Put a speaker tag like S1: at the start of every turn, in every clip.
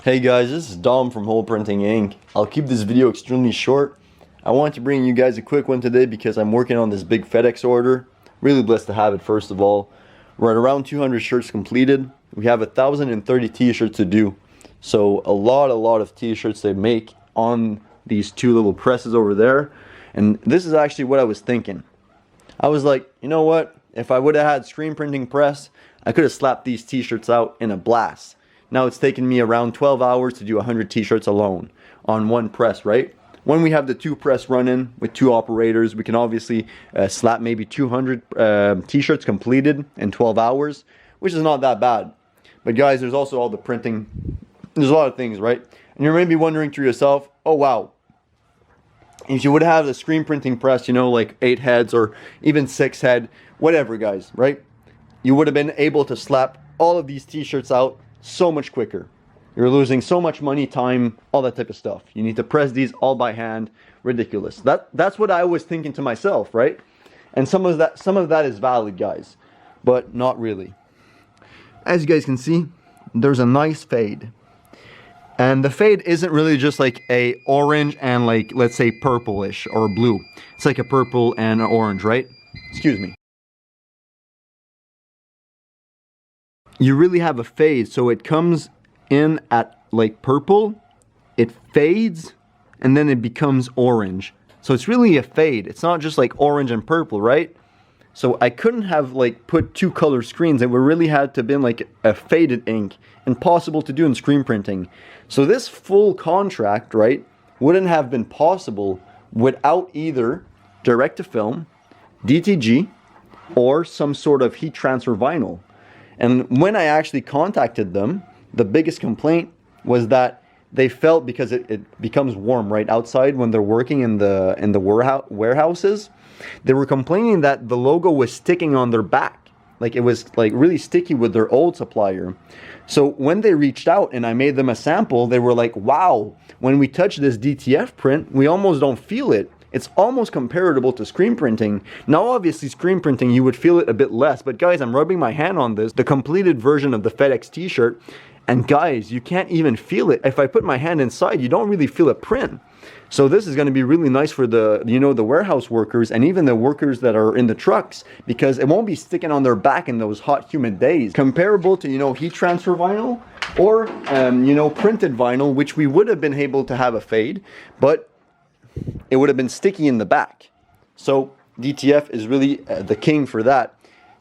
S1: Hey guys, this is Dom from Hole Printing Inc. I'll keep this video extremely short. I wanted to bring you guys a quick one today because I'm working on this big FedEx order. Really blessed to have it, first of all. We're at around 200 shirts completed. We have 1,030 t-shirts to do. So a lot of t-shirts they make on these two little presses over there. And this is actually what I was thinking. I was like, you know what? If I would have had screen printing press, I could have slapped these t-shirts out in a blast. Now it's taken me around 12 hours to do 100 t-shirts alone on one press, right? When we have the two press running with two operators, we can obviously slap maybe 200 t-shirts completed in 12 hours, which is not that bad. But guys, there's also all the printing. There's a lot of things, right? And you're maybe wondering to yourself, oh wow, if you would have the screen printing press, you know, like 8 heads or even 6 head, whatever guys, right? You would have been able to slap all of these t-shirts out so much quicker. You're losing so much money, time, all that type of stuff. You need to press these all by hand. Ridiculous. That's what I was thinking to myself, right? And some of that is valid, guys, but not really. As you guys can see, there's a nice fade. And the fade isn't really just like a orange and like, let's say, purplish or blue. It's like a purple and an orange, right? Excuse me. You really have a fade, so it comes in at like purple, it fades, and then it becomes orange. So it's really a fade. It's not just like orange and purple, right? So I couldn't have like put two color screens. It would really had to have been like a faded ink, impossible to do in screen printing. So this full contract, right, wouldn't have been possible without either direct to film, DTG, or some sort of heat transfer vinyl. And when I actually contacted them, the biggest complaint was that they felt, because it becomes warm right outside when they're working in the warehouses, they were complaining that the logo was sticking on their back. Like it was like really sticky with their old supplier. So when they reached out and I made them a sample, they were like, wow, when we touch this DTF print, we almost don't feel it. It's almost comparable to screen printing. Now obviously screen printing you would feel it a bit less, but guys, I'm rubbing my hand on this, the completed version of the FedEx t-shirt, and guys, you can't even feel it. If I put my hand inside, you don't really feel a print. So this is going to be really nice for the, you know, the warehouse workers and even the workers that are in the trucks, because it won't be sticking on their back in those hot, humid days. Comparable to, you know, heat transfer vinyl or, you know, printed vinyl, which we would have been able to have a fade, but it would have been sticky in the back. So DTF is really the king for that.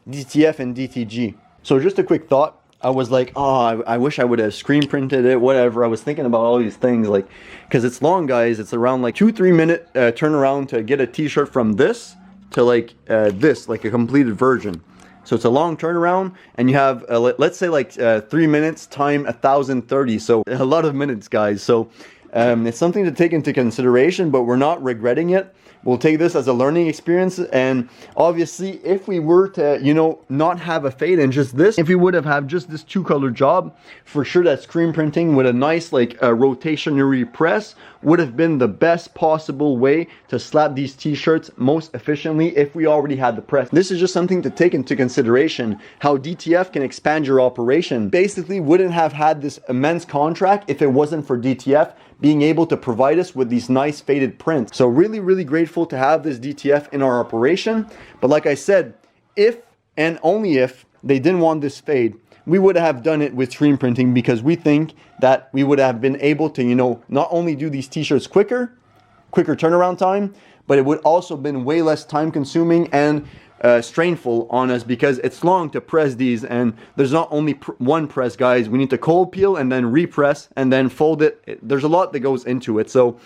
S1: DTF and DTG. So just a quick thought. I was like, oh, I wish I would have screen printed it, whatever. I was thinking about all these things, like, because it's long, guys. It's around like 2-3 minute turnaround to get a t-shirt from this to like this, like a completed version. So it's a long turnaround, and you have, let's say like 3 minutes time 1,030. So a lot of minutes, guys. So it's something to take into consideration, but we're not regretting it. We'll take this as a learning experience, and obviously if we were to, you know, not have a fade and just this, if we would have had just this 2-color job, for sure that screen printing with a nice like a rotationary press would have been the best possible way to slap these t-shirts most efficiently if we already had the press. This is just something to take into consideration, how DTF can expand your operation. Basically wouldn't have had this immense contract if it wasn't for DTF being able to provide us with these nice faded prints. So really grateful to have this DTF in our operation. But like I said, if and only if they didn't want this fade, we would have done it with screen printing, because we think that we would have been able to, you know, not only do these t-shirts quicker turnaround time, but it would also been way less time consuming and strainful on us, because it's long to press these, and there's not only one press, guys. We need to cold peel and then repress and then fold it. There's a lot that goes into it. So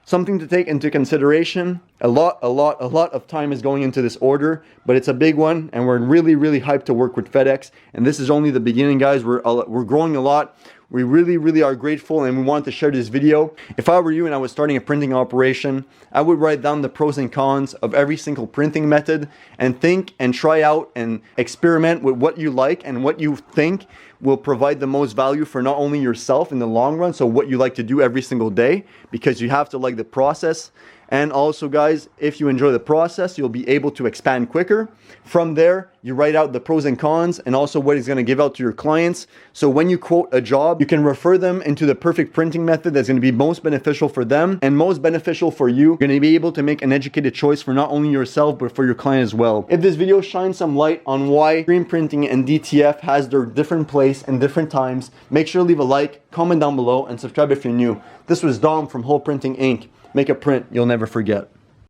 S1: something to take into consideration. A lot of time is going into this order, but it's a big one, and we're really hyped to work with FedEx. And this is only the beginning, guys. We're growing a lot. We really are grateful, and we want to share this video. If I were you and I was starting a printing operation, I would write down the pros and cons of every single printing method and think and try out and experiment with what you like and what you think will provide the most value for not only yourself in the long run, so what you like to do every single day, because you have to like the process. And also guys, if you enjoy the process, you'll be able to expand quicker. From there, you write out the pros and cons and also what it's going to give out to your clients. So when you quote a job, you can refer them into the perfect printing method that's going to be most beneficial for them and most beneficial for you. You're going to be able to make an educated choice for not only yourself, but for your client as well. If this video shines some light on why screen printing and DTF has their different place and different times, make sure to leave a like, comment down below, and subscribe if you're new. This was Dom from Whole Printing Inc. Make a print you'll never forget.